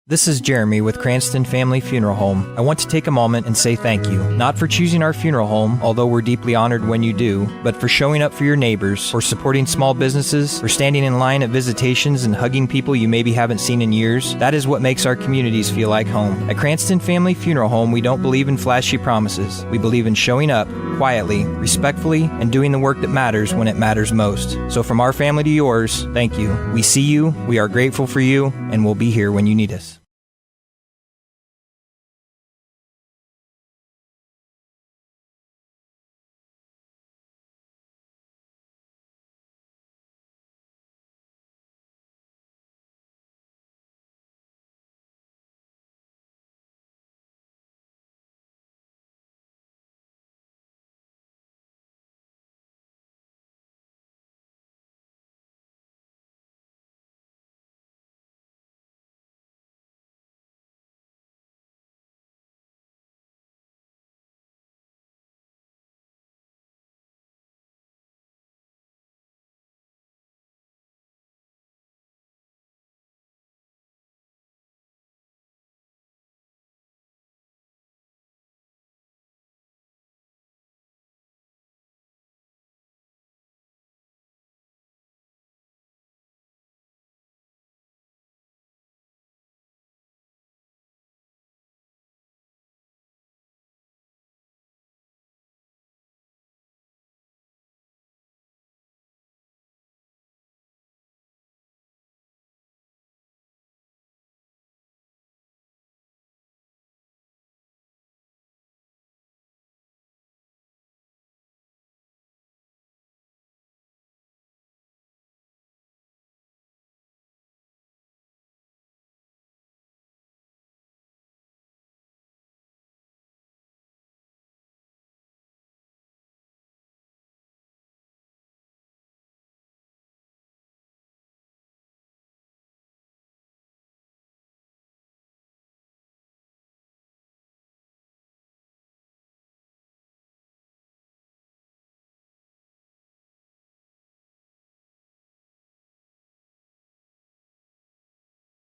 This is Jeremy with Cranston Family Funeral Home. I want to take a moment and say thank you, not for choosing our funeral home, although we're deeply honored when you do, but for showing up for your neighbors, for supporting small businesses, for standing in line at visitations and hugging people you maybe haven't seen in years. That is what makes our communities feel like home. At Cranston Family Funeral Home, we don't believe in flashy promises. We believe in showing up quietly, respectfully, and doing the work that matters when it matters most. So from our family to yours, thank you. We see you, we are grateful for you, and we'll be here when you need us.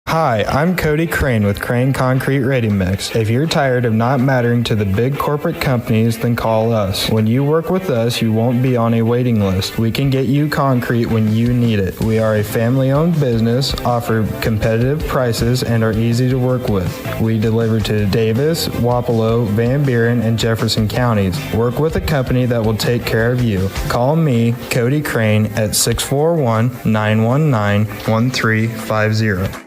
Hi, I'm Cody Crane with Crane Concrete Ready Mix. If you're tired of not mattering to the big corporate companies, then call us. When you work with us, you won't be on a waiting list. We can get you concrete when you need it. We are a family-owned business, offer competitive prices, and are easy to work with. We deliver to Davis, Wapello, Van Buren, and Jefferson counties. Work with a company that will take care of you. Call me, Cody Crane, at 641-919-1350.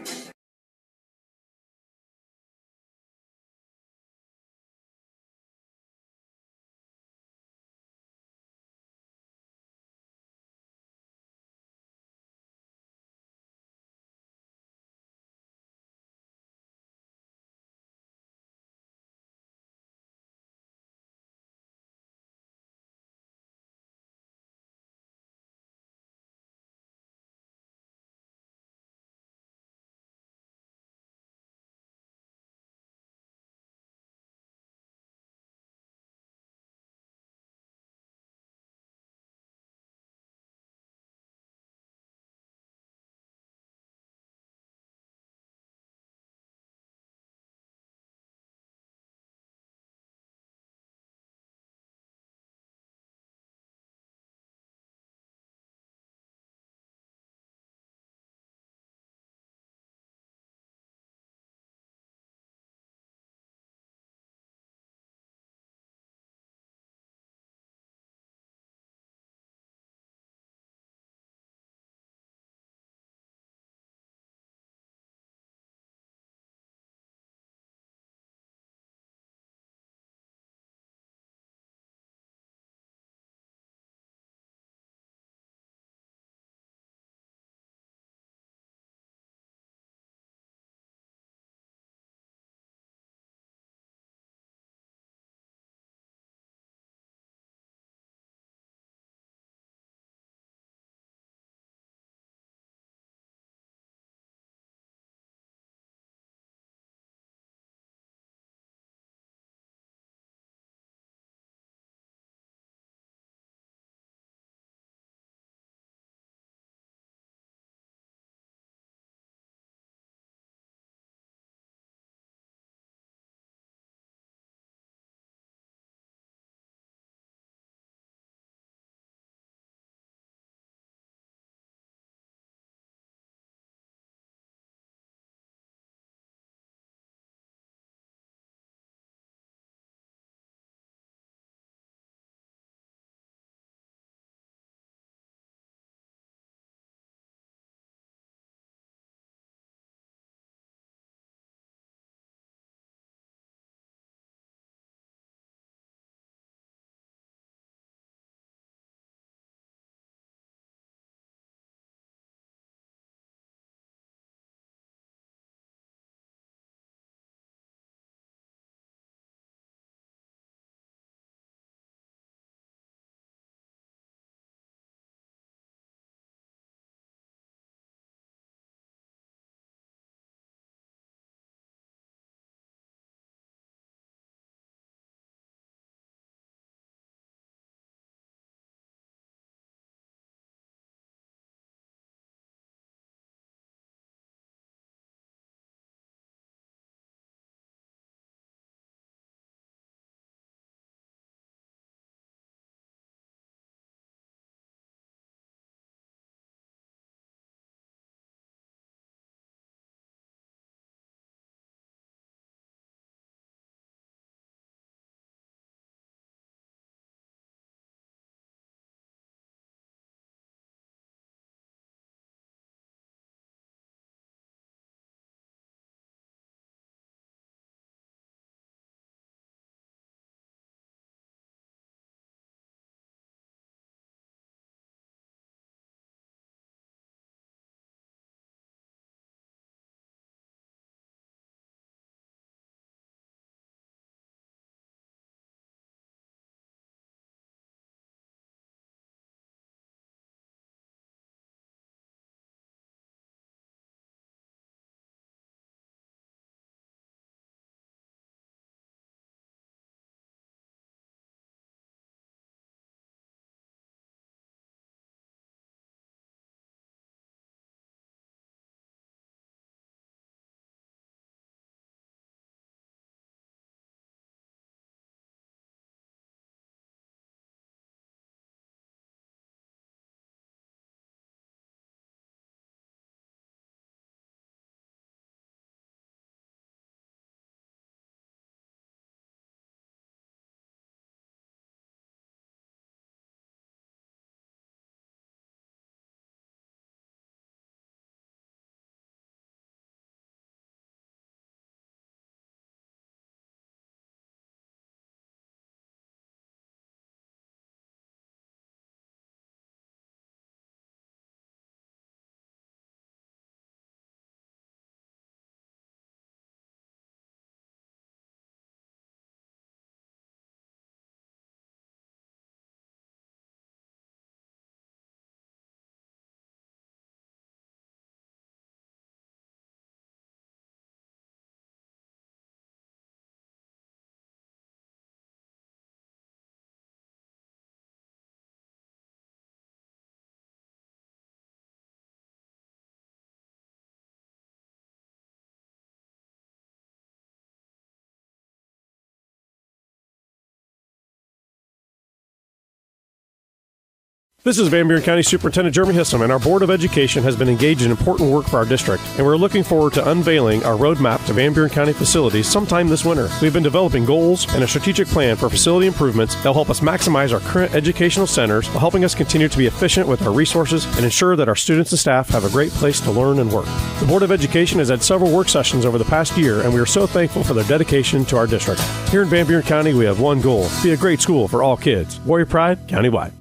This is Van Buren County Superintendent Jeremy Hissom, and our Board of Education has been engaged in important work for our district, and we're looking forward to unveiling our roadmap to Van Buren County facilities sometime this winter. We've been developing goals and a strategic plan for facility improvements that will help us maximize our current educational centers while helping us continue to be efficient with our resources and ensure that our students and staff have a great place to learn and work. The Board of Education has had several work sessions over the past year, and we are so thankful for their dedication to our district. Here in Van Buren County, we have one goal: be a great school for all kids. Warrior Pride, countywide.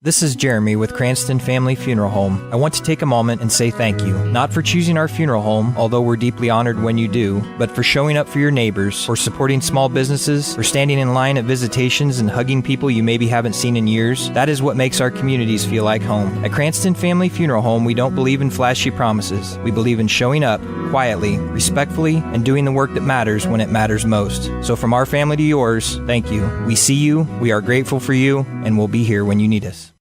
This is Jeremy with Cranston Family Funeral Home. I want to take a moment and say thank you, not for choosing our funeral home, although we're deeply honored when you do, but for showing up for your neighbors, for supporting small businesses, for standing in line at visitations and hugging people you maybe haven't seen in years. That is what makes our communities feel like home. At Cranston Family Funeral Home, we don't believe in flashy promises. We believe in showing up quietly, respectfully, and doing the work that matters when it matters most. So from our family to yours, thank you. We see you, we are grateful for you, and we'll be here when you need us.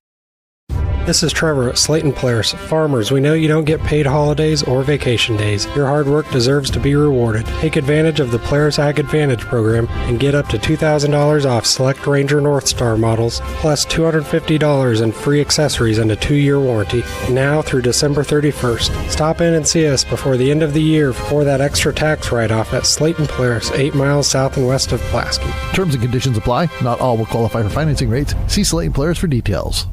This is Trevor at Slayton Polaris. Farmers, we know you don't get paid holidays or vacation days. Your hard work deserves to be rewarded. Take advantage of the Polaris Ag Advantage program and get up to $2,000 off select Ranger North Star models, plus $250 in free accessories and a 2-year warranty. Now through December 31st. Stop in and see us before the end of the year for that extra tax write-off at Slayton Polaris, 8 miles south and west of Pulaski. Terms and conditions apply. Not all will qualify for financing rates. See Slayton Polaris for details.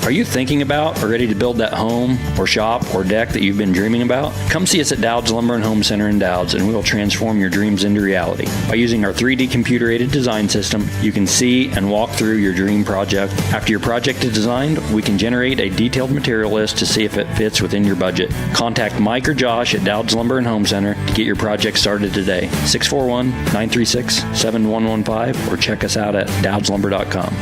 Are you thinking about or ready to build that home or shop or deck that you've been dreaming about? Come see us at Dowd's Lumber and Home Center in Dowd's, and we will transform your dreams into reality. By using our 3D computer-aided design system, you can see and walk through your dream project. After your project is designed, we can generate a detailed material list to see if it fits within your budget. Contact Mike or Josh at Dowd's Lumber and Home Center to get your project started today. 641-936-7115 or check us out at dowdslumber.com.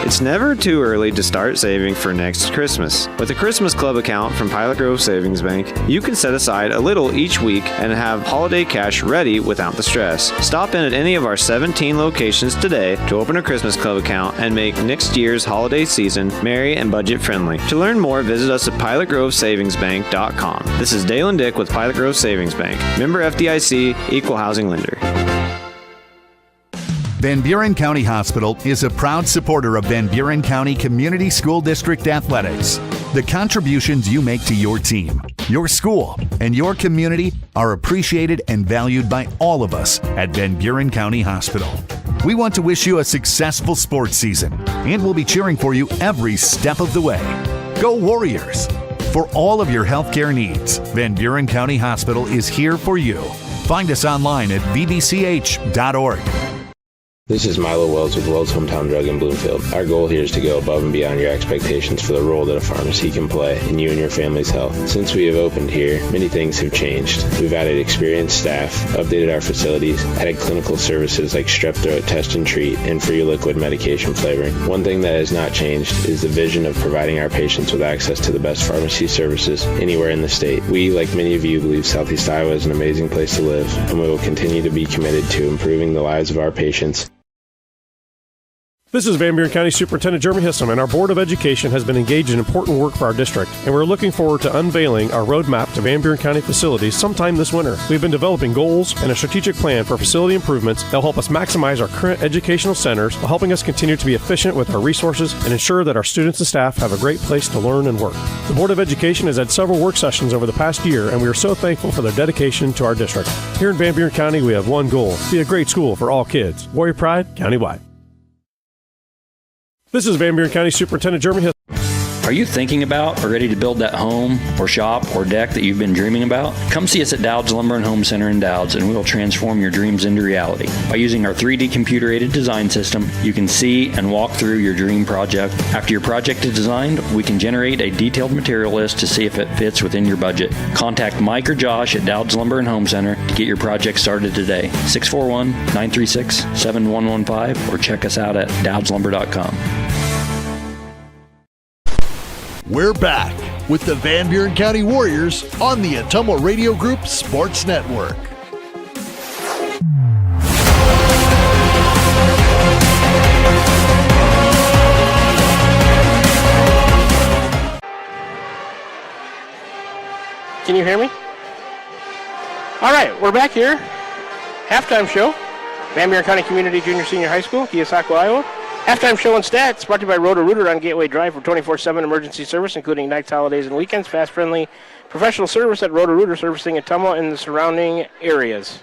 It's never too early to start saving for next Christmas. With a Christmas Club account from Pilot Grove Savings Bank, you can set aside a little each week and have holiday cash ready without the stress. Stop in at any of our 17 locations today to open a Christmas Club account and make next year's holiday season merry and budget friendly. To learn more, visit us at pilotgrovesavingsbank.com. This is Dalen Dick with Pilot Grove Savings Bank. Member FDIC, Equal Housing Lender. Van Buren County Hospital is a proud supporter of Van Buren County Community School District Athletics. The contributions you make to your team, your school, and your community are appreciated and valued by all of us at Van Buren County Hospital. We want to wish you a successful sports season, and we'll be cheering for you every step of the way. Go Warriors! For all of your healthcare needs, Van Buren County Hospital is here for you. Find us online at vbch.org. This is Milo Wells with Wells Hometown Drug in Bloomfield. Our goal here is to go above and beyond your expectations for the role that a pharmacy can play in you and your family's health. Since we have opened here, many things have changed. We've added experienced staff, updated our facilities, added clinical services like strep throat test and treat, and free liquid medication flavoring. One thing that has not changed is the vision of providing our patients with access to the best pharmacy services anywhere in the state. We, like many of you, believe Southeast Iowa is an amazing place to live, and we will continue to be committed to improving the lives of our patients. This is Van Buren County Superintendent Jeremy Hissom, and our Board of Education has been engaged in important work for our district, and we're looking forward to unveiling our roadmap to Van Buren County facilities sometime this winter. We've been developing goals and a strategic plan for facility improvements that will help us maximize our current educational centers while helping us continue to be efficient with our resources and ensure that our students and staff have a great place to learn and work. The Board of Education has had several work sessions over the past year, and we are so thankful for their dedication to our district. Here in Van Buren County, we have one goal: be a great school for all kids. Warrior Pride, countywide. This is Van Buren County Superintendent Jeremy Hissom. Are you thinking about or ready to build that home or shop or deck that you've been dreaming about? Come see us at Dowd's Lumber and Home Center in Dowd's, and we will transform your dreams into reality. By using our 3D computer-aided design system, you can see and walk through your dream project. After your project is designed, we can generate a detailed material list to see if it fits within your budget. Contact Mike or Josh at Dowd's Lumber and Home Center to get your project started today. 641-936-7115 or check us out at dowdslumber.com. We're back with the Van Buren County Warriors on the Atomo Radio Group Sports Network. Can Can you hear me? All right, we're back here. Halftime show. Van Buren County Community Junior Senior High School, Keosauqua, Iowa. Halftime show and stats brought to you by Roto-Rooter on Gateway Drive for 24/7 emergency service, including nights, holidays, and weekends. Fast, friendly, professional service at Roto-Rooter, servicing Ottumwa and the surrounding areas.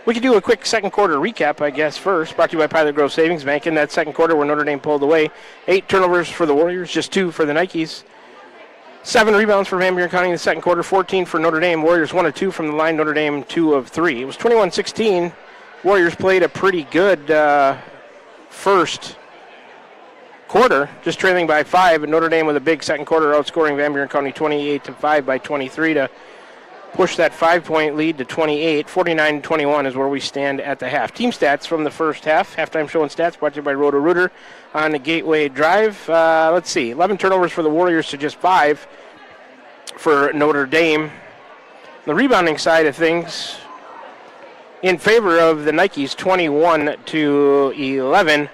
We could do a quick second quarter recap, I guess, first. Brought to you by Pilot Grove Savings Bank. In that second quarter where Notre Dame pulled away, 8 turnovers for the Warriors, just 2 for the Nikes. 7 rebounds for Van Buren County in the second quarter, 14 for Notre Dame. Warriors 1 of 2 from the line, Notre Dame 2 of 3. It was 21-16. Warriors played a pretty good first quarter, just trailing by 5. And Notre Dame with a big second quarter, outscoring Van Buren County 28-5 by 23 to push that 5-point lead to 28. 49-21 is where we stand at the half. Team stats from the first half. Halftime show and stats brought to you by Roto-Rooter on the Gateway Drive. Let's see, 11 turnovers for the Warriors to just 5 for Notre Dame. The rebounding side of things in favor of the Nikes, 21-11.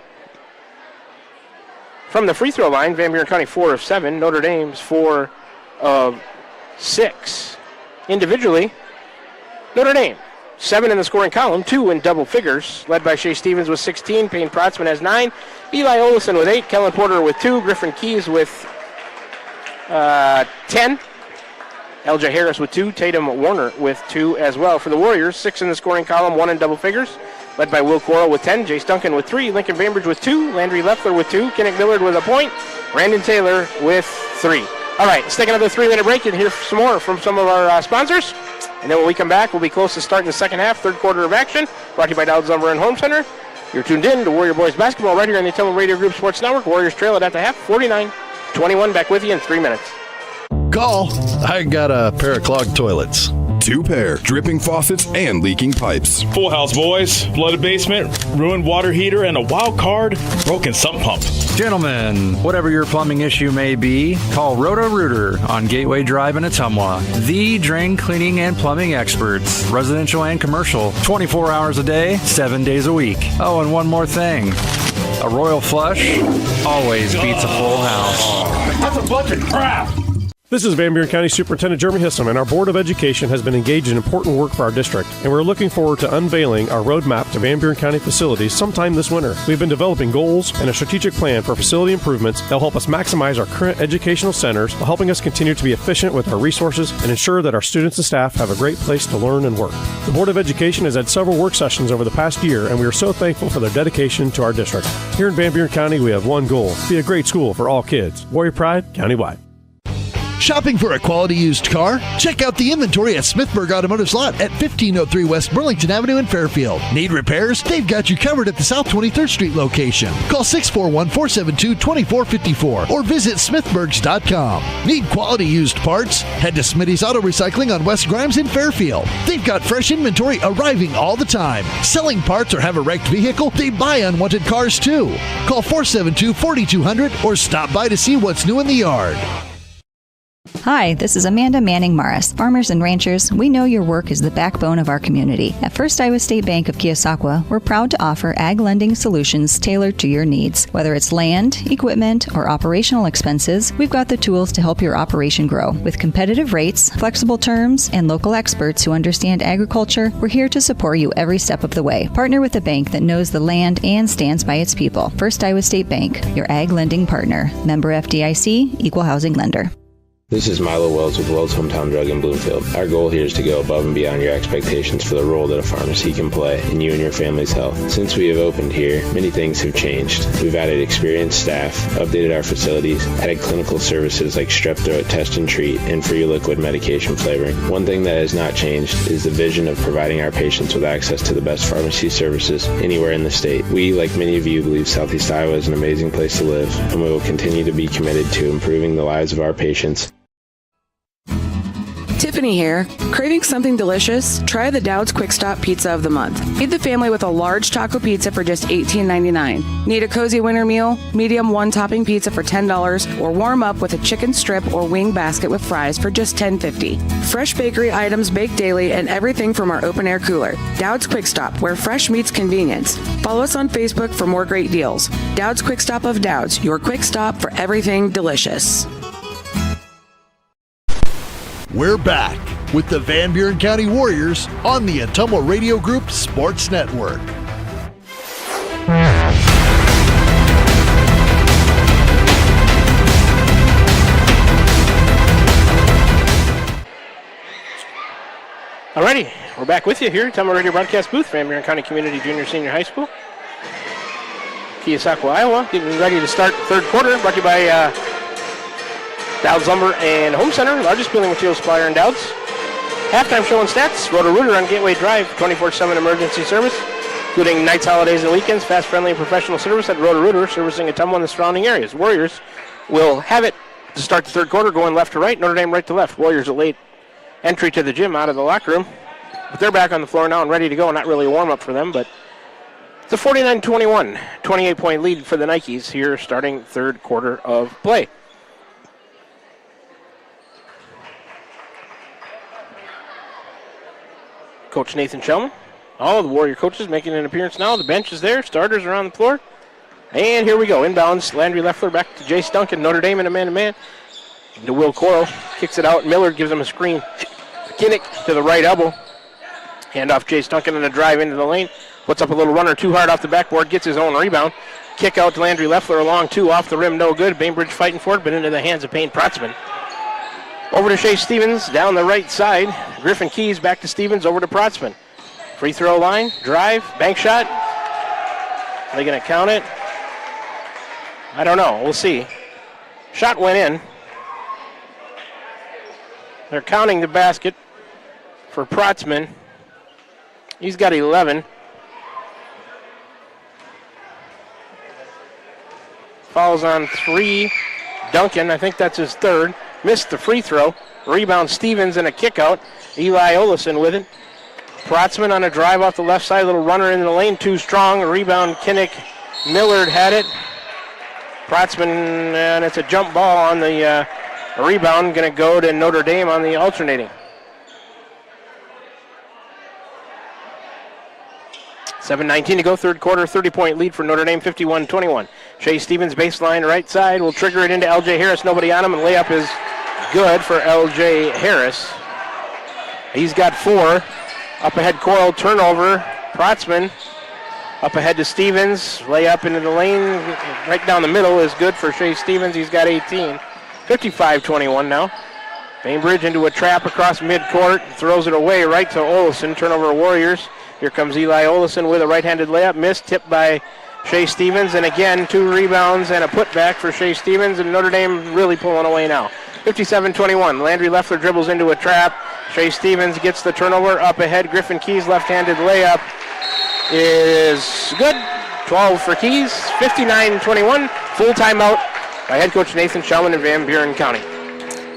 From the free throw line, Van Buren County 4 of 7. Notre Dame's 4 of 6. Individually, Notre Dame, 7 in the scoring column, 2 in double figures, led by Shea Stevens with 16, Payne Protzman has 9, Eli Olison with 8, Kellen Porter with 2, Griffin Keys with 10, Elja Harris with 2, Tatum Warner with 2 as well. For the Warriors, 6 in the scoring column, 1 in double figures, led by Will Quarrell with 10, Jace Duncan with 3, Lincoln Bainbridge with 2, Landry Leffler with 2, Kenneth Millard with a point, Brandon Taylor with 3. All right, let's take another 3-minute break and hear some more from some of our sponsors. And then when we come back, we'll be close to starting the second half, third quarter of action, brought to you by Dowd's Lumber and Home Center. You're tuned in to Warrior Boys Basketball right here on the Ottumwa Radio Group Sports Network. Warriors trail it at the half, 49-21. Back with you in 3 minutes. Call. I got a pair of clogged toilets. 2 pair, dripping faucets and leaking pipes. Full house, boys. Flooded basement, ruined water heater, and a wild card, broken sump pump. Gentlemen, whatever your plumbing issue may be, call Roto-Rooter on Gateway Drive in Ottumwa. The drain cleaning and plumbing experts, residential and commercial, 24 hours a day, 7 days a week. Oh, and one more thing. A royal flush always beats a full house. That's a bunch of crap. This is Van Buren County Superintendent Jeremy Hissom, and our Board of Education has been engaged in important work for our district, and we're looking forward to unveiling our roadmap to Van Buren County facilities sometime this winter. We've been developing goals and a strategic plan for facility improvements that will help us maximize our current educational centers while helping us continue to be efficient with our resources and ensure that our students and staff have a great place to learn and work. The Board of Education has had several work sessions over the past year, and we are so thankful for their dedication to our district. Here in Van Buren County, we have one goal: be a great school for all kids. Warrior Pride, countywide. Shopping for a quality used car? Check out the inventory at Smithburg Automotive's lot at 1503 West Burlington Avenue in Fairfield. Need repairs? They've got you covered at the South 23rd Street location. Call 641-472-2454 or visit smithburgs.com. Need quality used parts? Head to Smitty's Auto Recycling on West Grimes in Fairfield. They've got fresh inventory arriving all the time. Selling parts or have a wrecked vehicle? They buy unwanted cars too. Call 472-4200 or stop by to see what's new in the yard. Hi, this is Amanda Manning Morris. Farmers and ranchers, we know your work is the backbone of our community. At First Iowa State Bank of Keosauqua, we're proud to offer ag lending solutions tailored to your needs. Whether it's land, equipment, or operational expenses, we've got the tools to help your operation grow. With competitive rates, flexible terms, and local experts who understand agriculture, we're here to support you every step of the way. Partner with a bank that knows the land and stands by its people. First Iowa State Bank, your ag lending partner. Member FDIC, Equal Housing Lender. This is Milo Wells with Wells Hometown Drug in Bloomfield. Our goal here is to go above and beyond your expectations for the role that a pharmacy can play in you and your family's health. Since we have opened here, many things have changed. We've added experienced staff, updated our facilities, added clinical services like strep throat test and treat, and free liquid medication flavoring. One thing that has not changed is the vision of providing our patients with access to the best pharmacy services anywhere in the state. We, like many of you, believe Southeast Iowa is an amazing place to live, and we will continue to be committed to improving the lives of our patients. Tiffany here. Craving something delicious? Try the Dowd's Quick Stop Pizza of the Month. Feed the family with a large taco pizza for just $18.99. Need a cozy winter meal? Medium one-topping pizza for $10, or warm up with a chicken strip or wing basket with fries for just $10.50. Fresh bakery items baked daily and everything from our open-air cooler. Dowd's Quick Stop, where fresh meets convenience. Follow us on Facebook for more great deals. Dowd's Quick Stop of Dowd's, your quick stop for everything delicious. We're back with the Van Buren County Warriors on the Ottumwa Radio Group Sports Network. Alrighty, we're back with you here at Ottumwa Radio Broadcast Booth, Van Buren County Community Junior Senior High School. Keosauqua, Iowa, getting ready to start the third quarter, brought to you by Dowd's Lumber and Home Center, largest building material supplier in Dowd's. Halftime show and stats, Roto-Rooter on Gateway Drive, 24/7 emergency service, including nights, holidays, and weekends. Fast, friendly, and professional service at Roto-Rooter, servicing Ottumwa and the surrounding areas. Warriors will have it to start the third quarter, going left to right, Notre Dame right to left. Warriors a late entry to the gym out of the locker room. But they're back on the floor now and ready to go. Not really a warm-up for them, but it's a 49-21, 28-point lead for the Nikes here starting third quarter of play. Coach Nathan Shellman. All the Warrior coaches making an appearance now. The bench is there. Starters are on the floor. And here we go. Inbounds. Landry Leffler back to Jace Duncan. Notre Dame in a man-to-man. To Will Coral. Kicks it out. Millard gives him a screen. Kinnick to the right elbow. Hand off Jace Duncan and a drive into the lane. Puts up a little runner too hard off the backboard. Gets his own rebound. Kick out to Landry Leffler along two. Off the rim. No good. Bainbridge fighting for it, but into the hands of Payne Protzman. Over to Shea Stevens down the right side. Griffin Keys back to Stevens over to Protzman. Free throw line, drive, bank shot. Are they going to count it? I don't know. We'll see. Shot went in. They're counting the basket for Protzman. He's got 11. Fouls on 3. Duncan, I think that's his third. Missed the free throw. Rebound Stevens and a kick out. Eli Olison with it. Protzman on a drive off the left side. Little runner in the lane. Too strong. Rebound Kinnick. Millard had it. Protzman, and it's a jump ball on the rebound. Going to go to Notre Dame on the alternating. 7:19 to go, third quarter, 30-point lead for Notre Dame, 51-21. Shea Stevens, baseline, right side, will trigger it into L.J. Harris. Nobody on him, and layup is good for L.J. Harris. He's got 4. Up ahead, Coral, turnover. Protzman up ahead to Stevens. Layup into the lane, right down the middle is good for Shea Stevens. He's got 18. 55-21 now. Bainbridge into a trap across midcourt, throws it away right to Olison. Turnover Warriors. Here comes Eli Olison with a right-handed layup. Missed, tipped by Shea Stevens. And again, 2 rebounds and a putback for Shea Stevens. And Notre Dame really pulling away now. 57-21. Landry Leffler dribbles into a trap. Shea Stevens gets the turnover up ahead. Griffin Keys left-handed layup is good. 12 for Keys. 59-21. Full timeout by head coach Nathan Shellman in Van Buren County.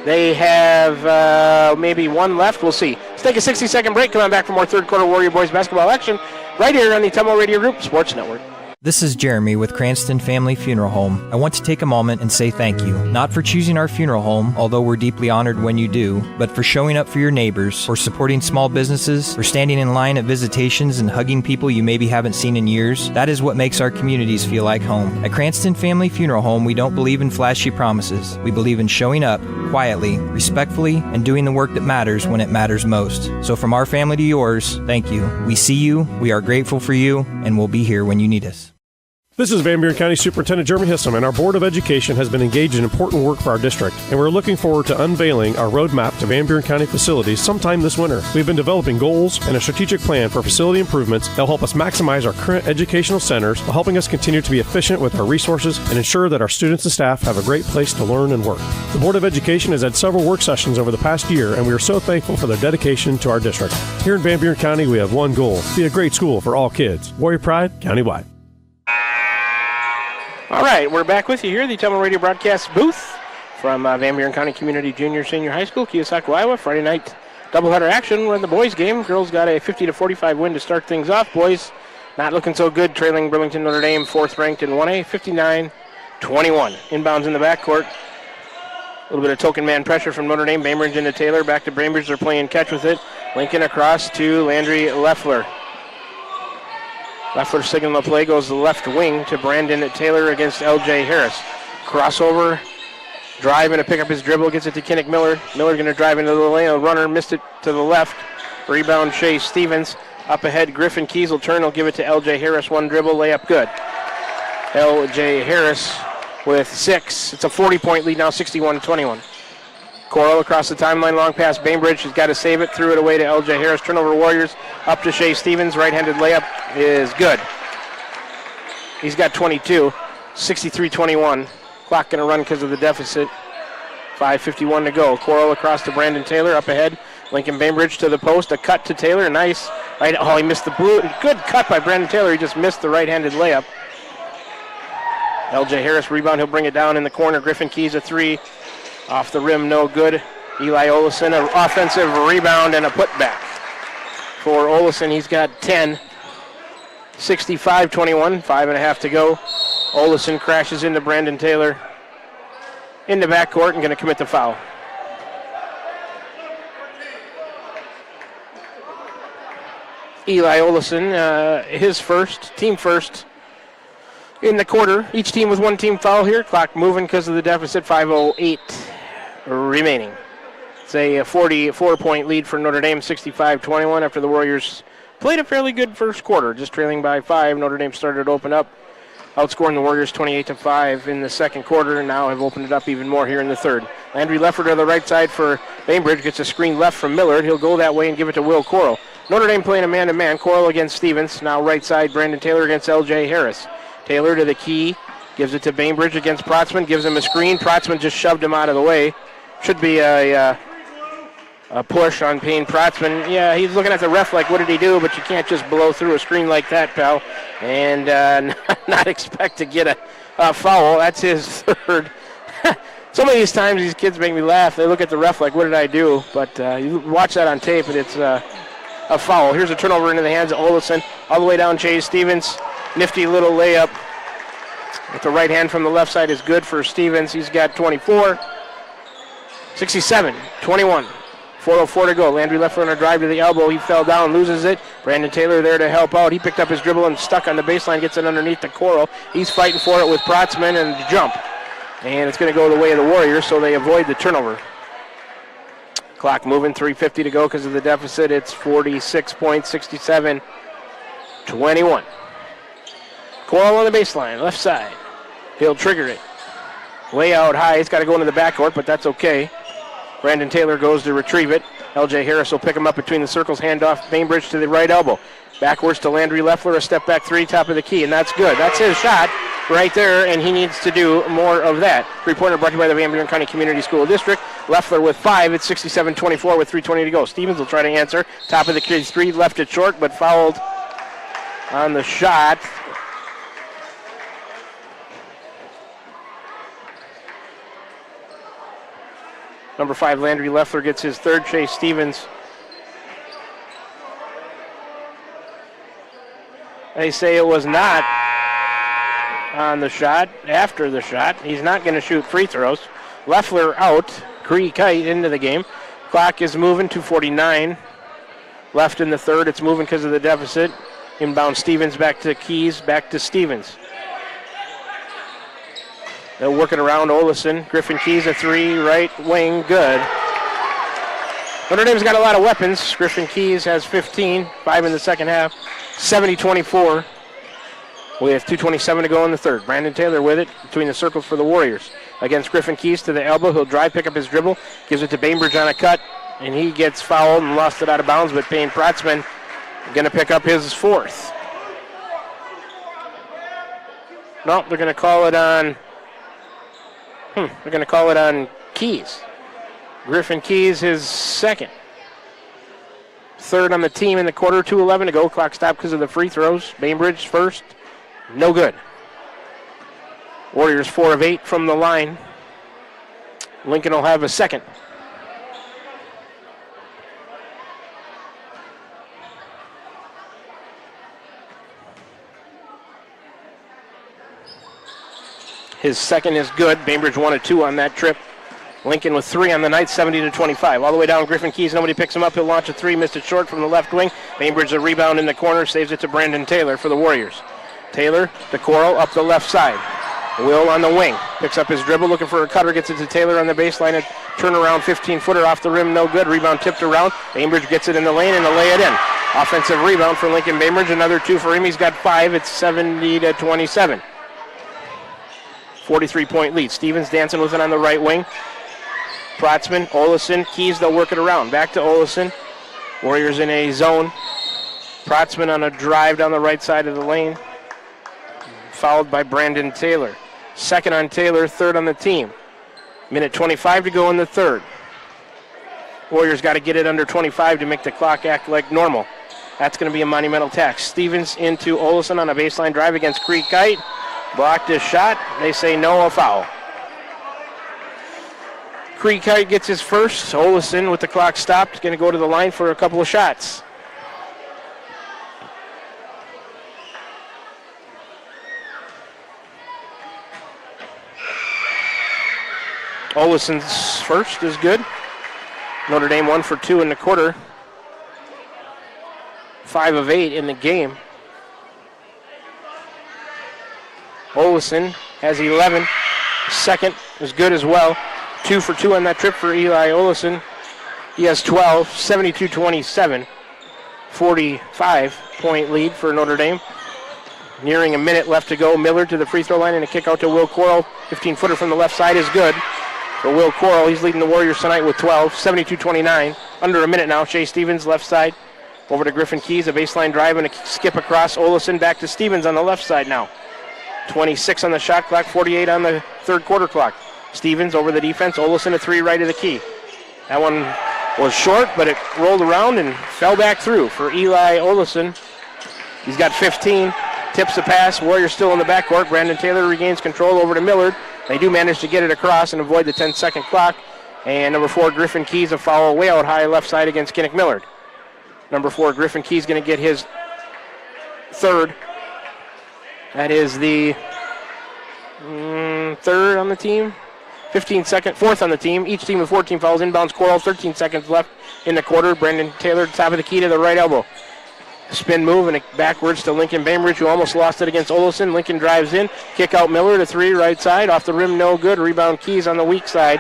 They have maybe 1 left. We'll see. Let's take a 60-second break. Come on back for more third quarter Warrior Boys basketball action right here on the Ottumwa Radio Group Sports Network. This is Jeremy with Cranston Family Funeral Home. I want to take a moment and say thank you, not for choosing our funeral home, although we're deeply honored when you do, but for showing up for your neighbors, for supporting small businesses, for standing in line at visitations and hugging people you maybe haven't seen in years. That is what makes our communities feel like home. At Cranston Family Funeral Home, we don't believe in flashy promises. We believe in showing up quietly, respectfully, and doing the work that matters when it matters most. So from our family to yours, thank you. We see you, we are grateful for you, and we'll be here when you need us. This is Van Buren County Superintendent Jeremy Hissom, and our Board of Education has been engaged in important work for our district, and we're looking forward to unveiling our roadmap to Van Buren County facilities sometime this winter. We've been developing goals and a strategic plan for facility improvements that will help us maximize our current educational centers while helping us continue to be efficient with our resources and ensure that our students and staff have a great place to learn and work. The Board of Education has had several work sessions over the past year, and we are so thankful for their dedication to our district. Here in Van Buren County, we have one goal: be a great school for all kids. Warrior Pride, countywide. All right, we're back with you here at the Ottumwa Radio Broadcast booth from Van Buren County Community Junior Senior High School, Keosauqua, Iowa. Friday night doubleheader action. We're in the boys' game. Girls got a 50-45 win to start things off. Boys not looking so good, trailing Burlington Notre Dame, 4th ranked in 1A, 59-21. Inbounds in the backcourt. A little bit of token man pressure from Notre Dame. Bainbridge into Taylor. Back to Bainbridge. They're playing catch with it. Lincoln across to Landry Leffler. Leffler's signal the play goes the left wing to Brandon Taylor against L.J. Harris. Crossover, Driving to pick up his dribble, gets it to Kinnick Miller. Miller going to drive into the lane. A runner missed it to the left. Rebound, Shea Stevens. Up ahead, Griffin Keys will turn. He'll give it to L.J. Harris. One dribble, layup good. L.J. Harris with 6. It's a 40-point lead now, 61-21. Coral across the timeline, long pass. Bainbridge has got to save it. Threw it away to L.J. Harris. Turnover Warriors. Up to Shea Stevens. Right-handed layup is good. He's got 22. 63-21. Clock going to run because of the deficit. 5:51 to go. Coral across to Brandon Taylor. Up ahead. Lincoln Bainbridge to the post. A cut to Taylor. Nice. Right. Oh, he missed the blue. Good cut by Brandon Taylor. He just missed the right-handed layup. L.J. Harris rebound. He'll bring it down in the corner. Griffin Keys a 3. Off the rim, no good. Eli Olison, an offensive rebound and a putback. For Olison, he's got 10. 65-21. 5.5 to go. Olison crashes into Brandon Taylor in the backcourt and going to commit the foul. Eli Olison, his first, team first in the quarter. Each team with one team foul here. Clock moving because of the deficit. 5:08 remaining. It's a 44-point lead for Notre Dame, 65-21 after the Warriors played a fairly good first quarter, just trailing by 5. Notre Dame started to open up, outscoring the Warriors 28-5 in the second quarter, and now have opened it up even more here in the third. Landry Leffert to the right side for Bainbridge, gets a screen left from Millard. He'll go that way and give it to Will Coral. Notre Dame playing a man-to-man. Coral against Stevens. Now right side, Brandon Taylor against L.J. Harris. Taylor to the key, gives it to Bainbridge against Protzman, gives him a screen. Protzman just shoved him out of the way. Should be a push on Payne Protzman. Yeah, he's looking at the ref like, what did he do? But you can't just blow through a screen like that, pal, and not expect to get a foul. That's his third. Some of these times these kids make me laugh. They look at the ref like, what did I do? But you watch that on tape, and it's a foul. Here's a turnover into the hands of Olison. All the way down, Chase Stevens. Nifty little layup with the right hand from the left side is good for Stevens. He's got 24. 67-21. 4:04 to go. Landry left on a drive to the elbow. He fell down, loses it. Brandon Taylor there to help out. He picked up his dribble and stuck on the baseline, gets it underneath the Coral. He's fighting for it with Protzman and the jump. And it's going to go the way of the Warriors, so they avoid the turnover. Clock moving, 3:50 to go because of the deficit. It's 46 points, 67-21. Coral on the baseline, left side. He'll trigger it. Way out high. He's got to go into the backcourt, but that's okay. Brandon Taylor goes to retrieve it. L.J. Harris will pick him up between the circles, hand off Bainbridge to the right elbow. Backwards to Landry Leffler, a step back 3, top of the key, and that's good. That's his shot right there, and he needs to do more of that. Three-pointer brought to you by the Van Buren County Community School District. Leffler with 5. It's 67-24 with 3:20 to go. Stevens will try to answer. Top of the key 3, left it short, but fouled on the shot. Number 5, Landry Leffler gets his third. Chase Stevens. They say it was not on the shot, after the shot. He's not going to shoot free throws. Leffler out. Cree Kite into the game. Clock is moving, 2:49 left in the third. It's moving because of the deficit. Inbound Stevens back to Keys, back to Stevens. They're working around Olison. Griffin Keys a 3, right wing, good. Notre Dame's got a lot of weapons. Griffin Keys has 15, 5 in the second half. 70-24 with 2:27 to go in the third. Brandon Taylor with it between the circles for the Warriors. Against Griffin Keys to the elbow. He'll drive, pick up his dribble, gives it to Bainbridge on a cut, and he gets fouled and lost it out of bounds, but Payne Protzman going to pick up his fourth. No, they're going to call it on... They're going to call it on Keys. Griffin Keys, his second. Third on the team in the quarter, 2:11 to go. Clock stopped because of the free throws. Bainbridge first, no good. Warriors 4 of 8 from the line. Lincoln will have a second. His second is good. Bainbridge 1 of 2 on that trip. Lincoln with 3 on the night, 70-25. All the way down, Griffin Keys, nobody picks him up. He'll launch a 3, missed it short from the left wing. Bainbridge a rebound in the corner, saves it to Brandon Taylor for the Warriors. Taylor to Coral up the left side. Will on the wing. Picks up his dribble, looking for a cutter, gets it to Taylor on the baseline. A turnaround 15-footer off the rim, no good. Rebound tipped around. Bainbridge gets it in the lane and to lay it in. Offensive rebound for Lincoln Bainbridge. Another 2 for him. He's got 5. It's 70-27. 43-point lead. Stevens dancing with it on the right wing. Protzman, Olesen, Keys, they'll work it around. Back to Olesen. Warriors in a zone. Protzman on a drive down the right side of the lane. Fouled by Brandon Taylor. Second on Taylor, third on the team. Minute 25 to go in the third. Warriors got to get it under 25 to make the clock act like normal. That's going to be a monumental task. Stevens into Olesen on a baseline drive against Creek Kite. Blocked his shot. They say no, a foul. Creek Kite gets his first. Olesen, with the clock stopped, going to go to the line for a couple of shots. Olesen's first is good. Notre Dame 1 for 2 in the quarter. 5 of 8 in the game. Olesen has 11. Second is good as well. 2 for 2 on that trip for Eli Olesen. He has 12, 72-27. 45-point lead for Notre Dame. Nearing a minute left to go. Miller to the free throw line and a kick out to Will Quarles. 15-footer from the left side is good. For Will Quarles, he's leading the Warriors tonight with 12, 72-29. Under a minute now. Shea Stevens, left side. Over to Griffin Keys, a baseline drive and a skip across. Olesen back to Stevens on the left side now. 26 on the shot clock, 48 on the third quarter clock. Stevens over the defense. Olesen a 3 right of the key. That one was short, but it rolled around and fell back through for Eli Olesen. He's got 15. Tips the pass. Warriors still in the backcourt. Brandon Taylor regains control over to Millard. They do manage to get it across and avoid the 10-second clock. And number 4, Griffin Keys, a foul way out high left side against Kinnick Millard. Number 4, Griffin Keys going to get his third. That is the third on the team. 4th on the team. Each team with 14 fouls. Inbounds Quarles, 13 seconds left in the quarter. Brandon Taylor, top of the key to the right elbow. Spin move and backwards to Lincoln Bainbridge, who almost lost it against Olesen. Lincoln drives in. Kick out Miller to 3, right side. Off the rim, no good. Rebound Keys on the weak side.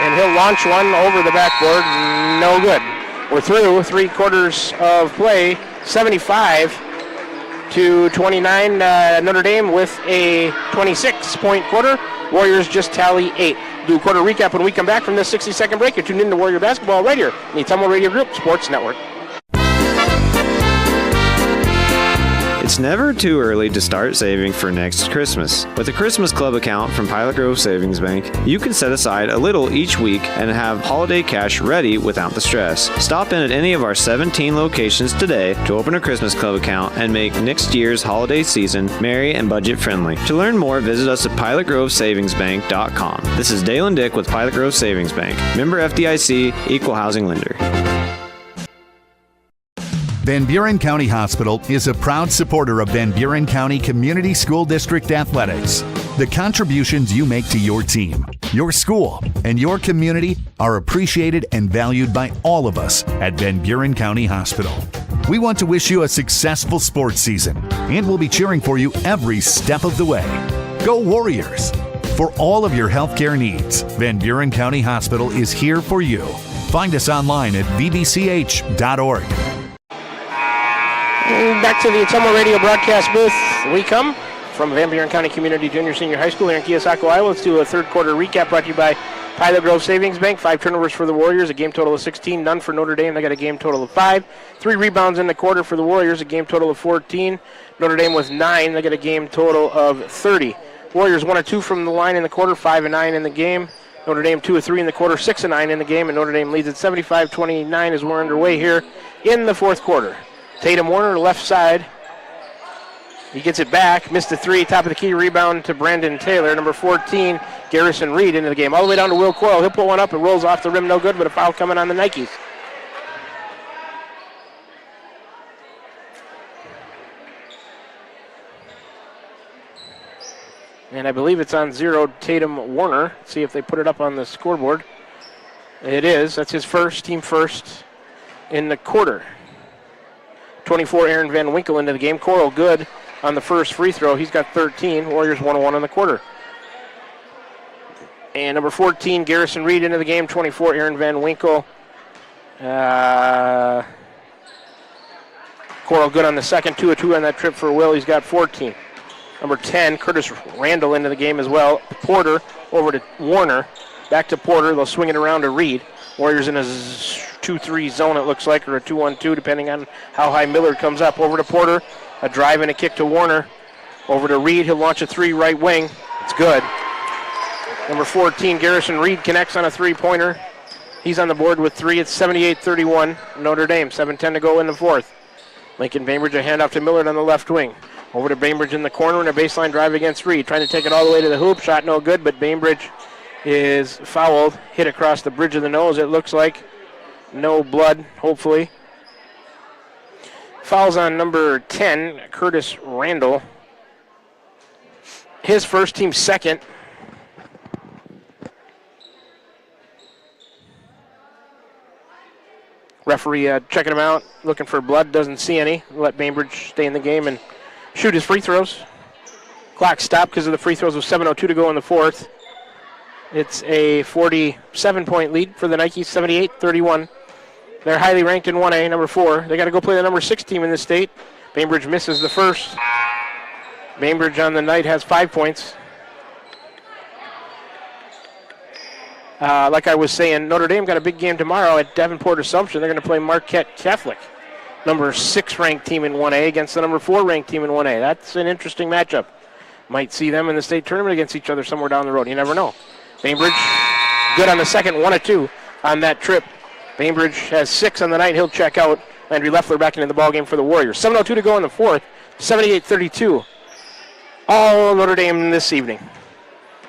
And he'll launch one over the backboard. No good. We're through 3 quarters of play. 75-29. Notre Dame with a 26-point quarter. Warriors just tally 8. Do a quarter recap when we come back from this 60-second break. You're tuned in to Warrior Basketball right here on the Tumble Radio Group Sports Network. It's never too early to start saving for next Christmas. With a Christmas Club account from Pilot Grove Savings Bank, you can set aside a little each week and have holiday cash ready without the stress. Stop in at any of our 17 locations today to open a Christmas Club account and make next year's holiday season merry and budget friendly. To learn more, visit us at pilotgrovesavingsbank.com. This is Dalen Dick with Pilot Grove Savings Bank. Member FDIC, Equal Housing Lender. Van Buren County Hospital is a proud supporter of Van Buren County Community School District Athletics. The contributions you make to your team, your school, and your community are appreciated and valued by all of us at Van Buren County Hospital. We want to wish you a successful sports season, and we'll be cheering for you every step of the way. Go Warriors! For all of your healthcare needs, Van Buren County Hospital is here for you. Find us online at vbch.org. Back to the Tumble Radio broadcast booth we come from Van Buren County Community Junior Senior High School here in Keosauqua, Iowa. Let's do a third quarter recap brought to you by Pilot Grove Savings Bank. 5 turnovers for the Warriors, a game total of 16. None for Notre Dame. They got a game total of 5. 3 rebounds in the quarter for the Warriors, a game total of 14. Notre Dame with 9. They got a game total of 30. Warriors 1 of 2 from the line in the quarter, 5 of 9 in the game. Notre Dame 2 of 3 in the quarter, 6 of 9 in the game, and Notre Dame leads at 75-29 as we're underway here in the fourth quarter. Tatum Warner, left side. He gets it back, missed the 3, top of the key, rebound to Brandon Taylor. Number 14, Garrison Reed into the game. All the way down to Will Quarles. He'll put one up. It rolls off the rim, no good, but a foul coming on the Nikes. And I believe it's on 0, Tatum Warner. Let's see if they put it up on the scoreboard. It is. That's his first, team first in the quarter. 24, Aaron Van Winkle into the game. Coral good. on the first free throw. He's got 13. Warriors 101 in the quarter. And number 14, Garrison Reed into the game. 24, Aaron Van Winkle. Coral good on the second. 2 of 2 on that trip for Will. He's got 14. Number 10, Curtis Randall into the game as well. Porter over to Warner. Back to Porter. They'll swing it around to Reed. Warriors in a 2-3 zone, it looks like, or a 2-1-2, depending on how high Millard comes up. Over to Porter. A drive and a kick to Warner. Over to Reed. He'll launch a 3 right wing. It's good. Number 14, Garrison Reed connects on a 3-pointer. He's on the board with 3. It's 78-31. Notre Dame. 7:10 to go in the fourth. Lincoln Bainbridge a handoff to Millard on the left wing. Over to Bainbridge in the corner and a baseline drive against Reed. Trying to take it all the way to the hoop. Shot no good, but Bainbridge is fouled. Hit across the bridge of the nose, it looks like. No blood, hopefully. Fouls on number 10, Curtis Randall. His first, team second. Referee checking him out, looking for blood, doesn't see any. Let Bainbridge stay in the game and shoot his free throws. Clock stopped because of the free throws with 7:02 to go in the fourth. It's a 47-point lead for the Nikes, 78-31. They're highly ranked in 1A, number 4. They got to go play the number 6 team in the state. Bainbridge misses the first. Bainbridge on the night has 5 points. Like I was saying, Notre Dame got a big game tomorrow at Davenport Assumption. They're going to play Marquette Catholic, number 6 ranked team in 1A against the number 4 ranked team in 1A. That's an interesting matchup. Might see them in the state tournament against each other somewhere down the road. You never know. Bainbridge good on the second, 1 of 2 on that trip. Bainbridge has 6 on the night. He'll check out. Landry Leffler back into the ballgame for the Warriors. 7:02 to go in the fourth. 78-32. All Notre Dame this evening.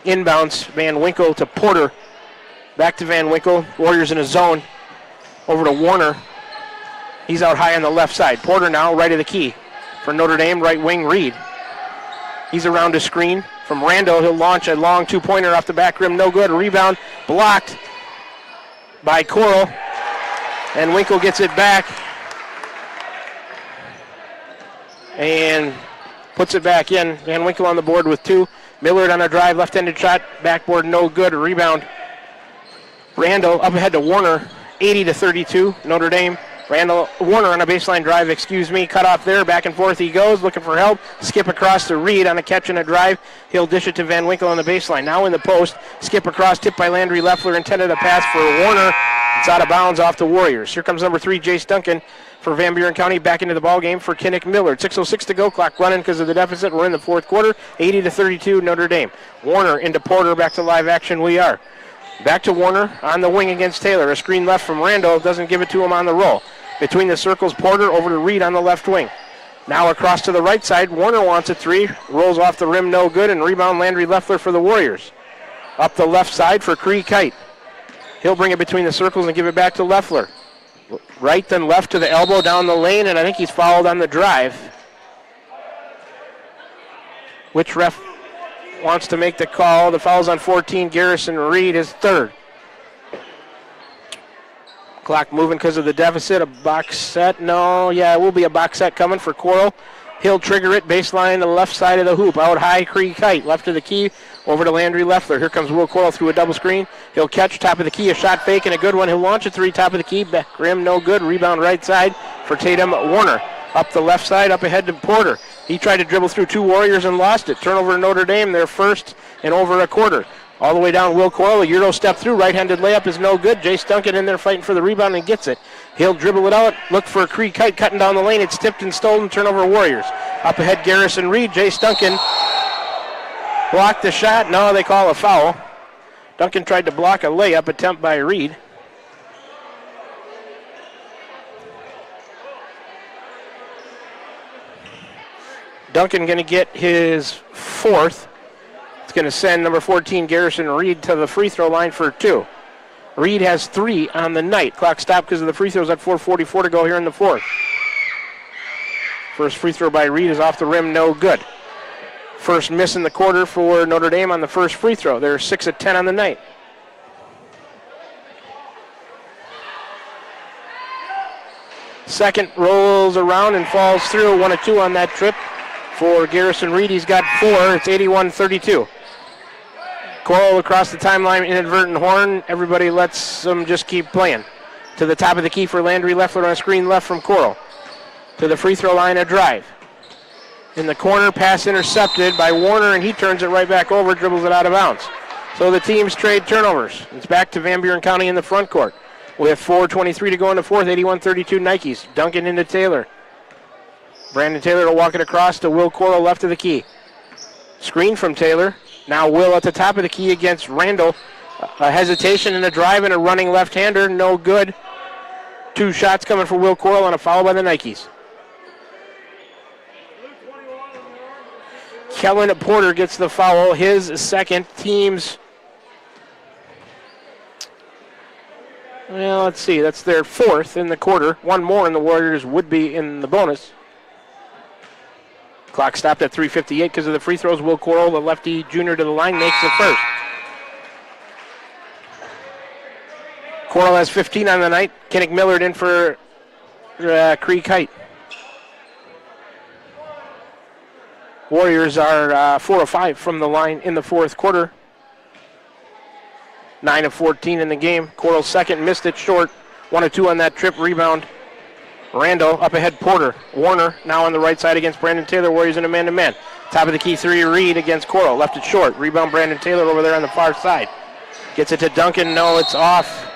Inbounds, Van Winkle to Porter. Back to Van Winkle. Warriors in a zone. Over to Warner. He's out high on the left side. Porter now right of the key. For Notre Dame, right wing Reed. He's around a screen from Randall. He'll launch a long 2-pointer off the back rim. No good. Rebound blocked by Coral. And Winkle gets it back. And puts it back in. Van Winkle on the board with 2. Millard on a drive. Left-handed shot. Backboard no good. Rebound. Randall up ahead to Warner. 80-32. Notre Dame. Warner on a baseline drive, cut off there, back and forth he goes, looking for help, skip across to Reed on a catch and a drive, he'll dish it to Van Winkle on the baseline, now in the post, skip across, tipped by Landry Leffler, intended a pass for Warner, it's out of bounds off the Warriors. Here comes number 3, Jace Duncan for Van Buren County, back into the ball game for Kinnick Millard. 6:06 to go, clock running because of the deficit, we're in the fourth quarter, 80-32 Notre Dame. Warner into Porter, back to live action we are. Back to Warner on the wing against Taylor, a screen left from Randall, doesn't give it to him on the roll. Between the circles, Porter over to Reed on the left wing. Now across to the right side, Warner wants a 3, rolls off the rim, no good, and rebound Landry Leffler for the Warriors. Up the left side for Cree Kite. He'll bring it between the circles and give it back to Leffler. Right then left to the elbow down the lane, and I think he's fouled on the drive. Which ref wants to make the call? The foul's on 14, Garrison Reed, his 3rd. Clock moving because of the deficit. A box set. No, yeah, it will be a box set coming for Coral. He'll trigger it. Baseline to the left side of the hoop. Out high, Cree Kite. Left of the key. Over to Landry Leffler. Here comes Will Coral through a double screen. He'll catch. Top of the key. A shot fake and a good one. He'll launch a 3. Top of the key. Back rim. No good. Rebound right side for Tatum Warner. Up the left side. Up ahead to Porter. He tried to dribble through 2 Warriors and lost it. Turnover to Notre Dame. Their first in over a quarter. All the way down, Will Coral, a Euro step through, right-handed layup is no good. Jace Duncan in there fighting for the rebound and gets it. He'll dribble it out, look for a Cree Kite cutting down the lane. It's tipped and stolen, turnover Warriors. Up ahead, Garrison Reed, Jace Duncan blocked the shot. No, they call a foul. Duncan tried to block a layup attempt by Reed. Duncan going to get his 4th. Going to send number 14, Garrison Reed, to the free throw line for 2. Reed has 3 on the night. Clock stopped because of the free throws at 4:44 to go here in the fourth. First free throw by Reed is off the rim, no good. First miss in the quarter for Notre Dame on the first free throw. They're 6 of 10 on the night. Second rolls around and falls through. 1 of 2 on that trip for Garrison Reed. He's got 4. It's 81-32. Coral across the timeline, inadvertent horn. Everybody lets them just keep playing. To the top of the key for Landry Leffler on a screen left from Coral. To the free throw line, a drive. In the corner, pass intercepted by Warner, and he turns it right back over, dribbles it out of bounds. So the teams trade turnovers. It's back to Van Buren County in the front court. We have 4:23 to go in the fourth, 81-32 Nikes. Duncan into Taylor. Brandon Taylor will walk it across to Will Coral left of the key. Screen from Taylor. Now Will at the top of the key against Randall. A hesitation and a drive and a running left-hander, no good. 2 shots coming for Will Coral on a foul by the Nikes. Kellen Porter gets the foul, his second. Team's, well, let's see, that's their 4th in the quarter. 1 more and the Warriors would be in the bonus. Clock stopped at 3:58 because of the free throws. Will Coral, the lefty junior to the line, makes the first. Coral has 15 on the night. Kinnick Millard in for Creek Height. Warriors are 4 of 5 from the line in the fourth quarter. 9 of 14 in the game. Coral's second, missed it short. 1 of 2 on that trip rebound. Randall up ahead, Porter. Warner now on the right side against Brandon Taylor. Warriors in a man-to-man. Top of the key 3, Reed against Coral. Left it short. Rebound Brandon Taylor over there on the far side. Gets it to Duncan. No, it's off.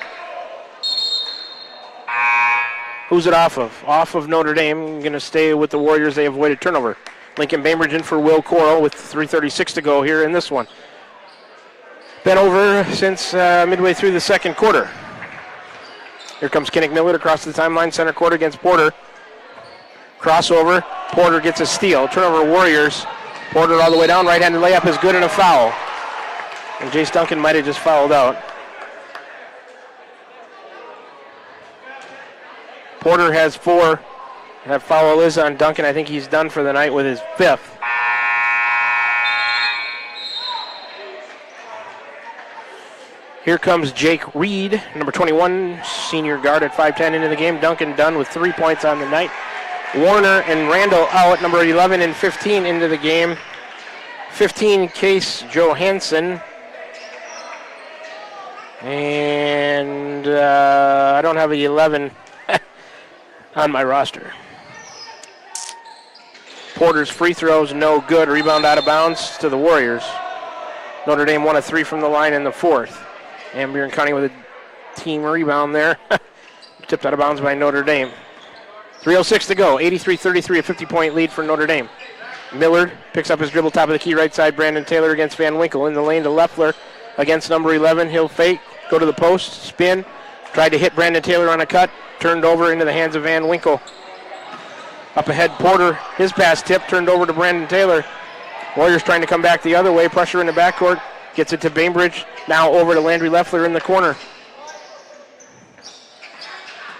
Who's it off of? Off of Notre Dame. Going to stay with the Warriors. They avoided turnover. Lincoln Bainbridge in for Will Coral with 3:36 to go here in this one. Been over since midway through the second quarter. Here comes Kinnick Millard across the timeline, center court against Porter. Crossover. Porter gets a steal. Turnover Warriors. Porter all the way down. Right-handed layup is good and a foul. And Jace Duncan might have just fouled out. Porter has 4. That foul is on Duncan. I think he's done for the night with his 5th. Here comes Jake Reed, number 21, senior guard at 5'10" into the game. Duncan done with 3 points on the night. Warner and Randall out, number 11 and 15 into the game. 15, Case Johansson. And I don't have the 11 on my roster. Porter's free throws, no good. Rebound out of bounds to the Warriors. Notre Dame 1 of 3 from the line in the fourth. Van Buren County with a team rebound there. Tipped out of bounds by Notre Dame. 3:06 to go. 83-33, a 50-point lead for Notre Dame. Millard picks up his dribble, top of the key, right side. Brandon Taylor against Van Winkle. In the lane to Leffler against number 11. He'll fake, go to the post, spin. Tried to hit Brandon Taylor on a cut. Turned over into the hands of Van Winkle. Up ahead, Porter. His pass tip turned over to Brandon Taylor. Warriors trying to come back the other way. Pressure in the backcourt. Gets it to Bainbridge. Now over to Landry Leffler in the corner.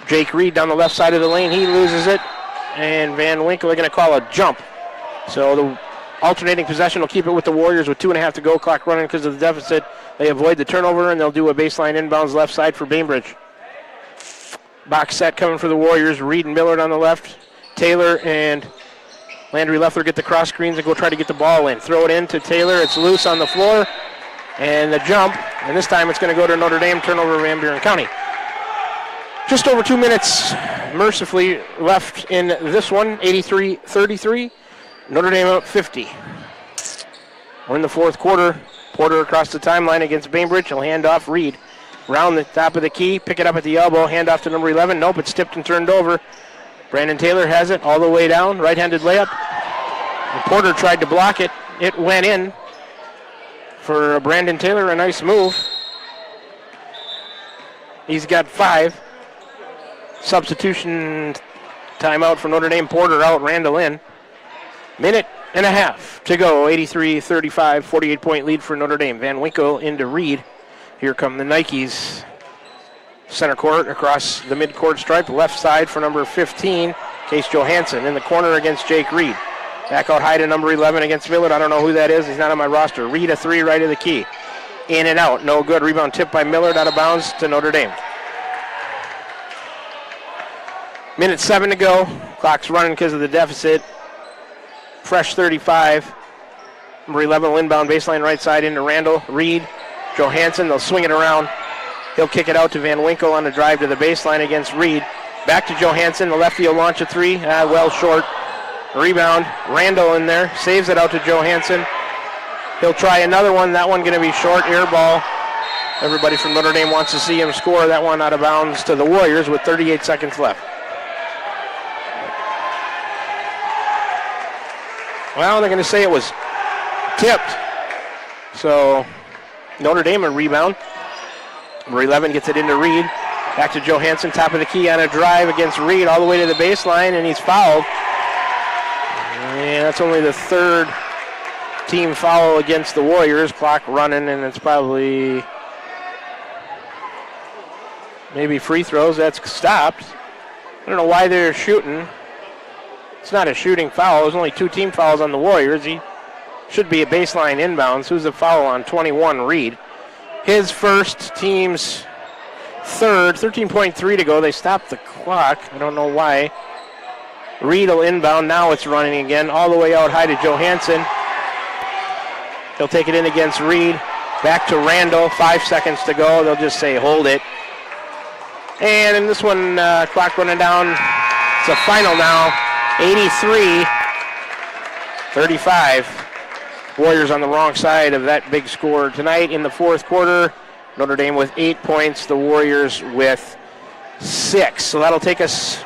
Jake Reed down the left side of the lane. He loses it. And Van Winkle are going to call a jump. So the alternating possession will keep it with the Warriors with 2.5 to go. Clock running because of the deficit. They avoid the turnover, and they'll do a baseline inbounds left side for Bainbridge. Box set coming for the Warriors. Reed and Millard on the left. Taylor and Landry Leffler get the cross screens and go try to get the ball in. Throw it in to Taylor. It's loose on the floor. And the jump. And this time it's going to go to Notre Dame. Turnover Van Buren County. Just over 2 minutes mercifully left in this one. 83-33. Notre Dame up 50. We're in the fourth quarter. Porter across the timeline against Bainbridge. He'll hand off Reed. Round the top of the key. Pick it up at the elbow. Hand off to number 11. Nope, it's tipped and turned over. Brandon Taylor has it all the way down. Right-handed layup. And Porter tried to block it. It went in for Brandon Taylor. A nice move. He's got 5. Substitution timeout for Notre Dame. Porter out, Randall in. Minute and a half to go. 83-35, 48-point lead for Notre Dame. Van Winkle into Reed. Here come the Nikes. Center court across the midcourt stripe. Left side for number 15, Case Johansson. In the corner against Jake Reed. Back out high to number 11 against Millard. I don't know who that is. He's not on my roster. Reed a 3 right of the key. In and out. No good. Rebound tipped by Millard out of bounds to Notre Dame. Minute 7 to go. Clock's running because of the deficit. fresh 35. Number 11 will inbound baseline right side into Randall. Reed, Johansson, they'll swing it around. He'll kick it out to Van Winkle on the drive to the baseline against Reed. Back to Johansson, the lefty will launch a three, well short. Rebound, Randall in there, saves it out to Johansson. He'll try another one, that one going to be short, air ball. Everybody from Notre Dame wants to see him score. That one out of bounds to the Warriors with 38 seconds left. Well, they're going to say it was tipped. So Notre Dame a rebound. Number 11 gets it into Reed. Back to Johansson, top of the key on a drive against Reed all the way to the baseline, and he's fouled. And that's only the third team foul against the Warriors. Clock running, and it's probably maybe free throws. That's stopped. I don't know why they're shooting. It's not a shooting foul. There's only 2 team fouls on the Warriors. He should be a baseline inbounds. Who's the foul on 21? Reed. His first, team's third. 13.3 to go. They stopped the clock. I don't know why. Reed will inbound. Now it's running again. All the way out high to Johansson. He'll take it in against Reed. Back to Randall. 5 seconds to go. They'll just say hold it. And in this one, clock running down. It's a final now. 83-35. Warriors on the wrong side of that big score tonight in the fourth quarter. Notre Dame with 8 points, the Warriors with 6. So that'll take us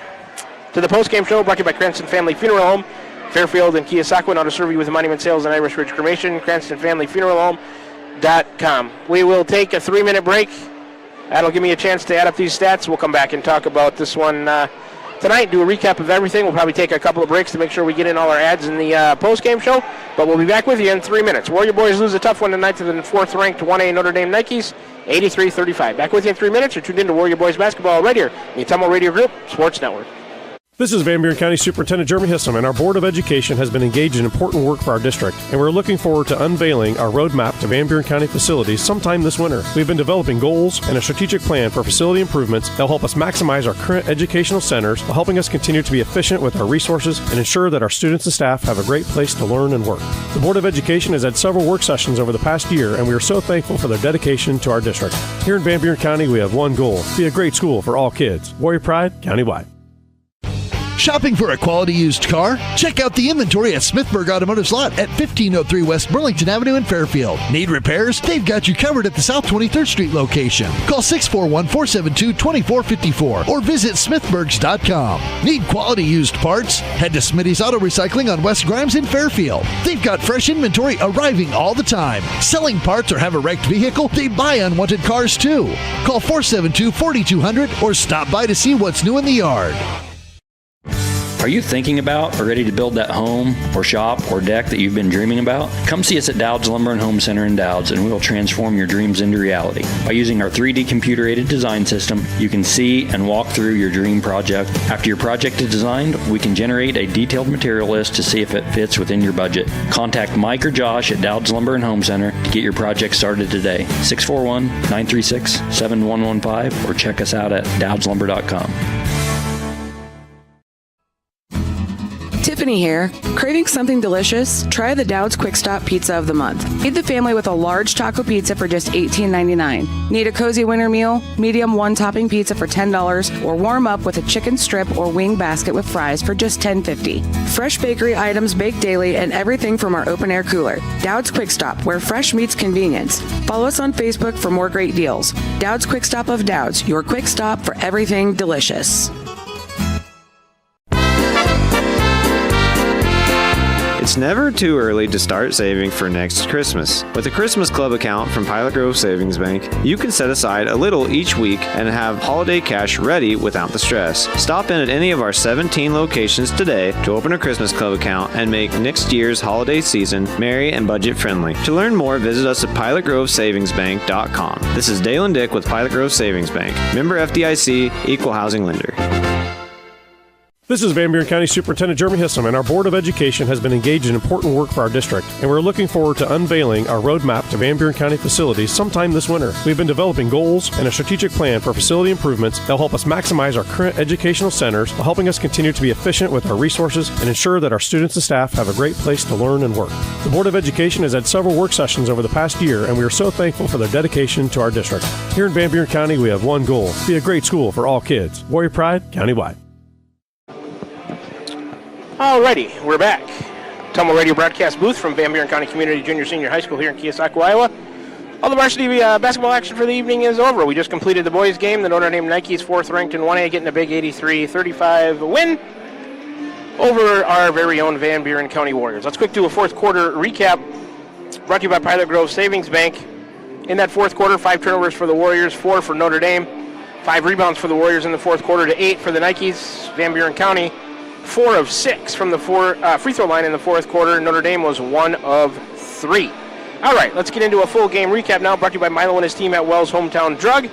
to the postgame show brought to you by Cranston Family Funeral Home, Fairfield and Keosauqua. Now to serve you with monument sales and Irish Ridge cremation, CranstonFamilyFuneralHome.com. We will take a 3-minute break. That'll give me a chance to add up these stats. We'll come back and talk about this one tonight, do a recap of everything. We'll probably take a couple of breaks to make sure we get in all our ads in the post-game show, but we'll be back with you in 3 minutes. Warrior boys lose a tough one tonight to the 4th-ranked 1A Notre Dame Nikes, 83-35. Back with you in 3 minutes. You're tuned into Warrior Boys Basketball right here on the Atomo Radio Group Sports Network. This is Van Buren County Superintendent Jeremy Hissom, and our Board of Education has been engaged in important work for our district, and we're looking forward to unveiling our roadmap to Van Buren County facilities sometime this winter. We've been developing goals and a strategic plan for facility improvements that will help us maximize our current educational centers while helping us continue to be efficient with our resources and ensure that our students and staff have a great place to learn and work. The Board of Education has had several work sessions over the past year, and we are so thankful for their dedication to our district. Here in Van Buren County, we have one goal: be a great school for all kids. Warrior Pride, countywide. Shopping for a quality used car? Check out the inventory at Smithburg Automotive's lot at 1503 West Burlington Avenue in Fairfield. Need repairs? They've got you covered at the South 23rd Street location. Call 641-472-2454 or visit smithburgs.com. Need quality used parts? Head to Smitty's Auto Recycling on West Grimes in Fairfield. They've got fresh inventory arriving all the time. Selling parts or have a wrecked vehicle? They buy unwanted cars too. Call 472-4200 or stop by to see what's new in the yard. Are you thinking about or ready to build that home or shop or deck that you've been dreaming about? Come see us at Dowd's Lumber and Home Center in Dowd's, and we will transform your dreams into reality. By using our 3D computer-aided design system, you can see and walk through your dream project. After your project is designed, we can generate a detailed material list to see if it fits within your budget. Contact Mike or Josh at Dowd's Lumber and Home Center to get your project started today. 641-936-7115 or check us out at dowdslumber.com. Tiffany here. Craving something delicious? Try the Dowd's Quick Stop Pizza of the Month. Feed the family with a large taco pizza for just $18.99. Need a cozy winter meal? Medium one-topping pizza for $10, or warm up with a chicken strip or wing basket with fries for just $10.50. Fresh bakery items baked daily and everything from our open-air cooler. Dowd's Quick Stop, where fresh meets convenience. Follow us on Facebook for more great deals. Dowd's Quick Stop of Dowd's, your quick stop for everything delicious. It's never too early to start saving for next Christmas. With a Christmas Club account from Pilot Grove Savings Bank, you can set aside a little each week and have holiday cash ready without the stress. Stop in at any of our 17 locations today to open a Christmas Club account and make next year's holiday season merry and budget friendly. To learn more, visit us at pilotgrovesavingsbank.com. This is Dalen Dick with Pilot Grove Savings Bank. Member FDIC, Equal Housing Lender. This is Van Buren County Superintendent Jeremy Hissam, and our Board of Education has been engaged in important work for our district, and we're looking forward to unveiling our roadmap to Van Buren County facilities sometime this winter. We've been developing goals and a strategic plan for facility improvements that will help us maximize our current educational centers while helping us continue to be efficient with our resources and ensure that our students and staff have a great place to learn and work. The Board of Education has had several work sessions over the past year, and we are so thankful for their dedication to our district. Here in Van Buren County, we have one goal: be a great school for all kids. Warrior Pride, countywide. Alrighty, we're back. Tumble Radio broadcast booth from Van Buren County Community Junior Senior High School here in Keosauqua, Iowa. All the varsity basketball action for the evening is over. We just completed the boys' game. The Notre Dame Nikes, 4th ranked in 1A, getting a big 83-35 win over our very own Van Buren County Warriors. Let's quick do a fourth quarter recap brought to you by Pilot Grove Savings Bank. In that fourth quarter, 5 turnovers for the Warriors, 4 for Notre Dame, 5 rebounds for the Warriors in the fourth quarter to 8 for the Nikes. Van Buren County, 4 of 6 from the free throw line in the fourth quarter. Notre Dame was 1 of 3. All right, let's get into a full game recap now, brought to you by Milo and his team at Wells Hometown Drug.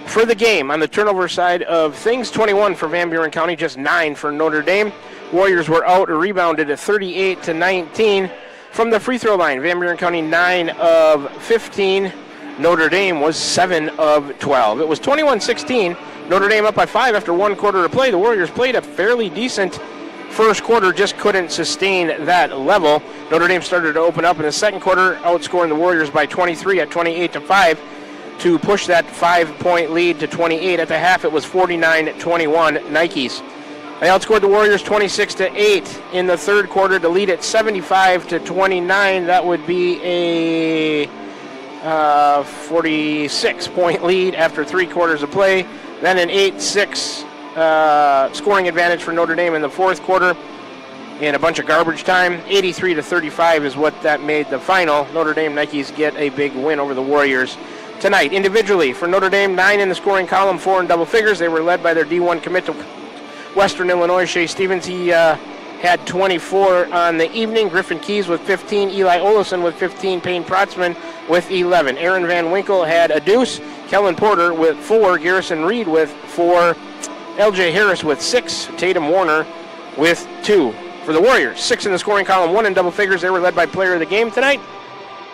For the game, on the turnover side of things, 21 for Van Buren County, just 9 for Notre Dame. Warriors were out or rebounded at 38-19 from the free throw line. Van Buren County 9 of 15. Notre Dame was 7 of 12. It was 21-16. Notre Dame up by 5 after 1 quarter to play. The Warriors played a fairly decent first quarter, just couldn't sustain that level. Notre Dame started to open up in the second quarter, outscoring the Warriors by 23 at 28-5 to push that 5-point lead to 28. At the half, it was 49-21 Nikes. They outscored the Warriors 26-8 in the third quarter to lead at 75-29. That would be a 46-point lead after 3 quarters of play. Then an 8-6 scoring advantage for Notre Dame in the fourth quarter in a bunch of garbage time. 83-35 is what that made the final. Notre Dame Nikes get a big win over the Warriors tonight. Individually, for Notre Dame, 9 in the scoring column, 4 in double figures. They were led by their D1 commit to Western Illinois, Shea Stevens. He had 24 on the evening. Griffin Keys with 15. Eli Olison with 15. Payne Protzman with 11. Aaron Van Winkle had a deuce. Kellen Porter with 4. Garrison Reed with 4. L.J. Harris with 6. Tatum Warner with 2. For the Warriors, 6 in the scoring column, 1 in double figures. They were led by player of the game tonight.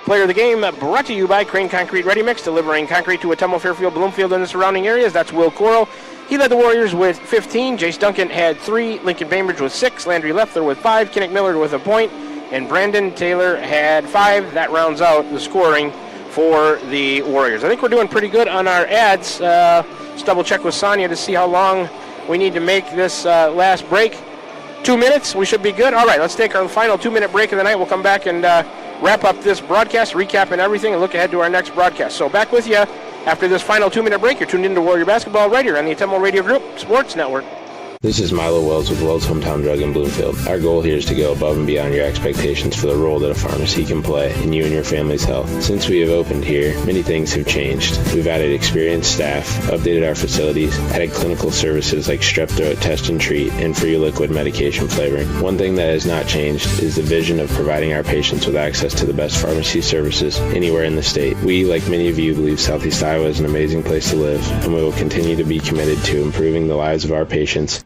Player of the game brought to you by Crane Concrete Ready Mix, delivering concrete to Ottumwa, Fairfield, Bloomfield, and the surrounding areas. That's Will Coral. He led the Warriors with 15. Jace Duncan had 3. Lincoln Bainbridge with 6. Landry Leffler with 5. Kinnick Miller with a point. And Brandon Taylor had 5. That rounds out the scoring for the Warriors. I think we're doing pretty good on our ads. Let's double check with Sonia to see how long we need to make this last break. 2 minutes, we should be good. All right, let's take our final 2-minute break of the night. We'll come back and wrap up this broadcast, recap and everything, and look ahead to our next broadcast. So back with you after this final 2-minute break. You're tuned into Warrior Basketball right here on the Ottumwa Radio Group Sports Network. This is Milo Wells with Wells Hometown Drug in Bloomfield. Our goal here is to go above and beyond your expectations for the role that a pharmacy can play in you and your family's health. Since we have opened here, many things have changed. We've added experienced staff, updated our facilities, added clinical services like strep throat test and treat, and free liquid medication flavoring. One thing that has not changed is the vision of providing our patients with access to the best pharmacy services anywhere in the state. We, like many of you, believe Southeast Iowa is an amazing place to live, and we will continue to be committed to improving the lives of our patients.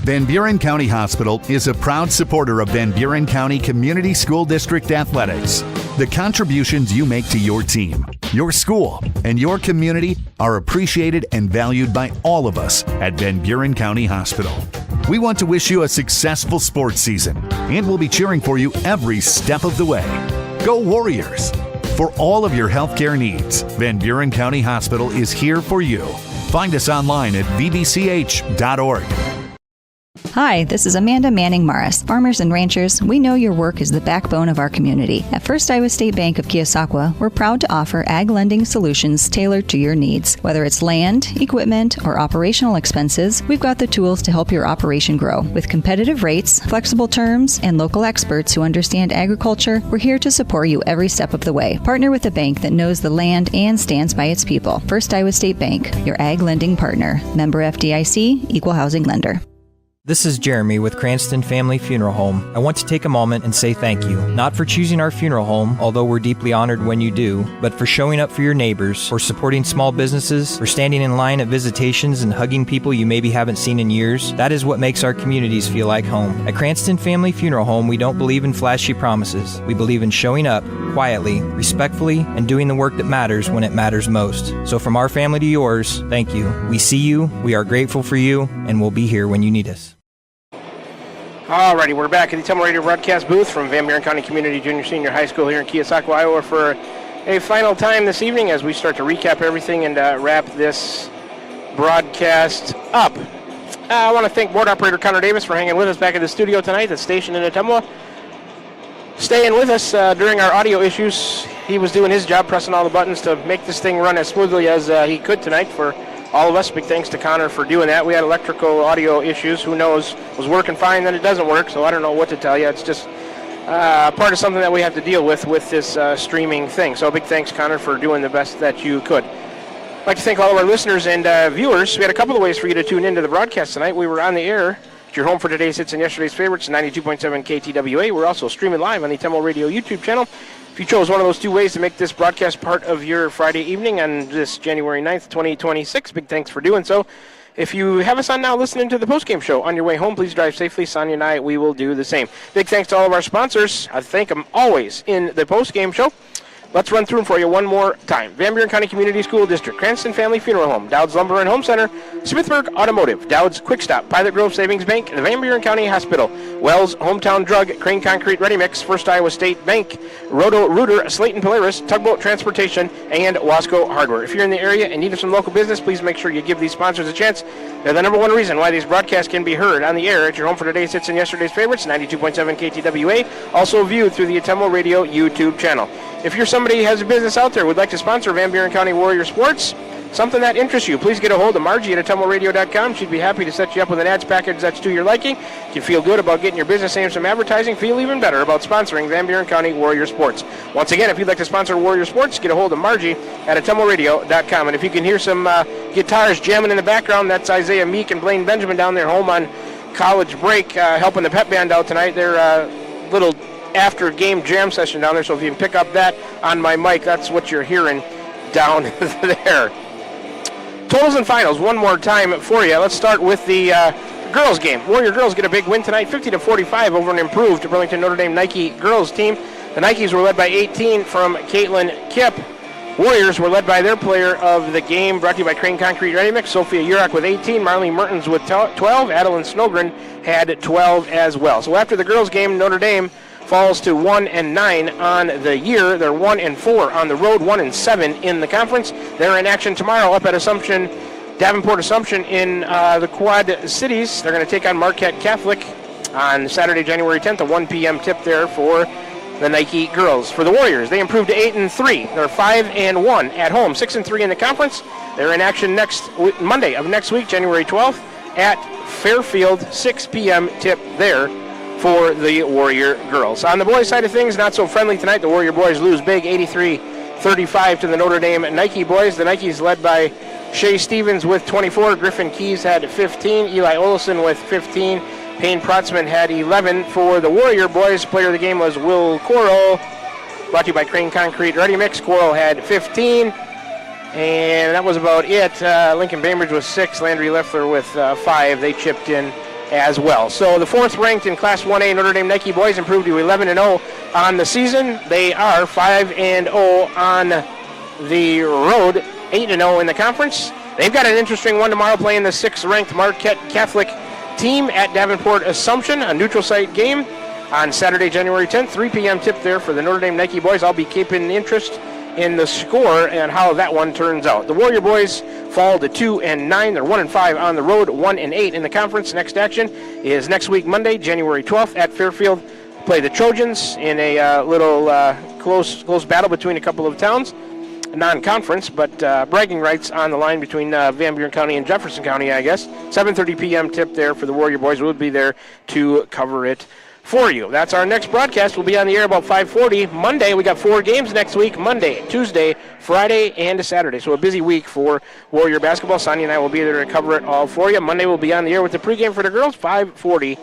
Van Buren County Hospital is a proud supporter of Van Buren County Community School District Athletics. The contributions you make to your team, your school, and your community are appreciated and valued by all of us at Van Buren County Hospital. We want to wish you a successful sports season, and we'll be cheering for you every step of the way. Go Warriors! For all of your healthcare needs, Van Buren County Hospital is here for you. Find us online at vbch.org. Hi, this is Amanda Manning Morris. Farmers and ranchers, we know your work is the backbone of our community. At First Iowa State Bank of Keosauqua, we're proud to offer ag lending solutions tailored to your needs. Whether it's land, equipment, or operational expenses, we've got the tools to help your operation grow. With competitive rates, flexible terms, and local experts who understand agriculture, we're here to support you every step of the way. Partner with a bank that knows the land and stands by its people. First Iowa State Bank, your ag lending partner. Member FDIC, Equal Housing Lender. This is Jeremy with Cranston Family Funeral Home. I want to take a moment and say thank you, not for choosing our funeral home, although we're deeply honored when you do, but for showing up for your neighbors, for supporting small businesses, for standing in line at visitations and hugging people you maybe haven't seen in years. That is what makes our communities feel like home. At Cranston Family Funeral Home, we don't believe in flashy promises. We believe in showing up quietly, respectfully, and doing the work that matters when it matters most. So from our family to yours, thank you. We see you, we are grateful for you, and we'll be here when you need us. Alrighty, we're back at the Temple Radio broadcast booth from Van Buren County Community Junior Senior High School here in Keosauqua, Iowa for a final time this evening as we start to recap everything and wrap this broadcast up. I want to thank board operator Connor Davis for hanging with us back at the studio tonight, the station in Ottumwa. Staying with us during our audio issues. He was doing his job, pressing all the buttons to make this thing run as smoothly as he could tonight for all of us. Big thanks to Connor for doing that. We had electrical audio issues. Who knows? Was working fine, then it doesn't work, so I don't know what to tell you. It's just part of something that we have to deal with this streaming thing. So big thanks, Connor, for doing the best that you could. I'd like to thank all of our listeners and viewers. We had a couple of ways for you to tune into the broadcast tonight. We were on the air at your home for today's hits and yesterday's favorites, 92.7 KTWA. We're also streaming live on the Temple Radio YouTube channel. If you chose one of those two ways to make this broadcast part of your Friday evening on this January 9th, 2026, big thanks for doing so. If you have us on now listening to the postgame show on your way home, please drive safely. Sonia and I, we will do the same. Big thanks to all of our sponsors. I thank them always in the postgame show. Let's run through them for you one more time. Van Buren County Community School District, Cranston Family Funeral Home, Dowd's Lumber and Home Center, Smithburg Automotive, Dowd's Quick Stop, Pilot Grove Savings Bank, the Van Buren County Hospital, Wells Hometown Drug, Crane Concrete Ready Mix, First Iowa State Bank, Roto-Rooter, Slayton Polaris, Tugboat Transportation, and Wasco Hardware. If you're in the area and need some local business, please make sure you give these sponsors a chance. They're the number one reason why these broadcasts can be heard on the air at your home for today's hits and yesterday's favorites, 92.7 KTWA, also viewed through the Ottumwa Radio YouTube channel. If you're somebody who has a business out there would like to sponsor Van Buren County Warrior Sports, something that interests you, please get a hold of Margie at AttumwaRadio.com. She'd be happy to set you up with an ads package that's to your liking. You can feel good about getting your business name some advertising, feel even better about sponsoring Van Buren County Warrior Sports. Once again, if you'd like to sponsor Warrior Sports, get a hold of Margie at AttumwaRadio.com. And if you can hear some guitars jamming in the background, that's Isaiah Meek and Blaine Benjamin down there home on college break helping the pep band out tonight. They're little after game jam session down there, so if you can pick up that on my mic, that's what you're hearing down there. Totals and finals one more time for you. Let's start with the girls game. Warrior girls get a big win tonight, 50-45 over an improved Burlington Notre Dame Nike girls team. The Nikes were led by 18 from Caitlin Kipp. Warriors were led by their player of the game, brought to you by Crane Concrete Ready Mix, Sophia Urach with 18, Marlene Mertens with 12, Adeline Snogren had 12 as well. So after the girls game, Notre Dame falls to 1-9 on the year. They're 1-4 on the road, 1-7 in the conference. They're in action tomorrow up at Davenport Assumption in the Quad Cities. They're going to take on Marquette Catholic on Saturday, January 10th, a 1 p.m. tip there for the Nike girls. For the Warriors, they improved to 8-3. They're 5-1 at home, 6-3 in the conference. They're in action next Monday of next week, January 12th, at Fairfield, 6 p.m. tip there for the Warrior girls. On the boys' side of things, not so friendly tonight. The Warrior boys lose big, 83-35 to the Notre Dame Nike boys. The Nikes led by Shea Stevens with 24. Griffin Keys had 15. Eli Olson with 15. Payne Protzman had 11. For the Warrior boys, player of the game was Will Coral. Brought to you by Crane Concrete Ready Mix. Coral had 15. And that was about it. Lincoln Bainbridge was 6. Landry Leffler with 5. They chipped in as well. So the fourth ranked in Class 1A Notre Dame Nike boys improved to 11-0 on the season. They are 5-0 on the road, 8-0 in the conference. They've got an interesting one tomorrow playing the 6th ranked Marquette Catholic team at Davenport Assumption, a neutral site game on Saturday, January 10th, 3 p.m. tip there for the Notre Dame Nike boys. I'll be keeping interest in the score and how that one turns out. The Warrior boys fall to 2-9. They're 1-5 on the road, 1-8 in the conference. Next action is next week, Monday, January 12th at Fairfield. Play the Trojans in a little close battle between a couple of towns. Non-conference, but bragging rights on the line between Van Buren County and Jefferson County, I guess. 7:30 p.m. tip there for the Warrior boys. We'll be there to cover it for you. That's our next broadcast. We'll be on the air about 5:40. Monday, we got 4 games next week. Monday, Tuesday, Friday, and Saturday. So a busy week for Warrior basketball. Sonia and I will be there to cover it all for you. Monday, we'll be on the air with the pregame for the girls, 5:40.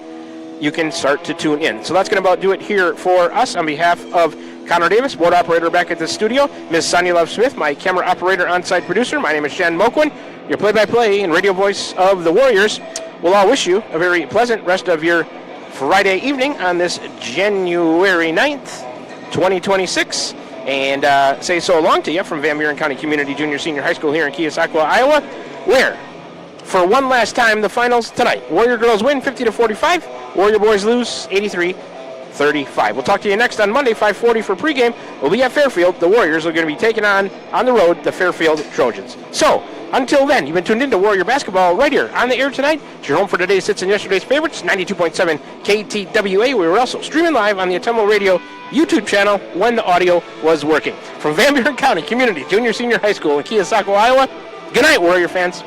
You can start to tune in. So that's going to about do it here for us. On behalf of Connor Davis, board operator back at the studio, Ms. Sonia Love-Smith, my camera operator, on-site producer. My name is Jen Moquin, your play-by-play and radio voice of the Warriors. We'll all wish you a very pleasant rest of your Friday evening on this January 9th, 2026. And say so long to you from Van Buren County Community Junior Senior High School here in Keosauqua, Iowa, where, for one last time, the finals tonight. Warrior girls win 50-45. Warrior boys lose 83-35. We'll talk to you next on Monday, 5:40 for pregame. We'll be at Fairfield. The Warriors are going to be taking on the road, the Fairfield Trojans. So, until then, you've been tuned into Warrior Basketball right here on the air tonight. It's your home for today's hits and yesterday's favorites, 92.7 KTWA. We were also streaming live on the Ottumwa Radio YouTube channel when the audio was working. From Van Buren County Community Junior Senior High School in Keosauqua, Iowa, good night, Warrior fans.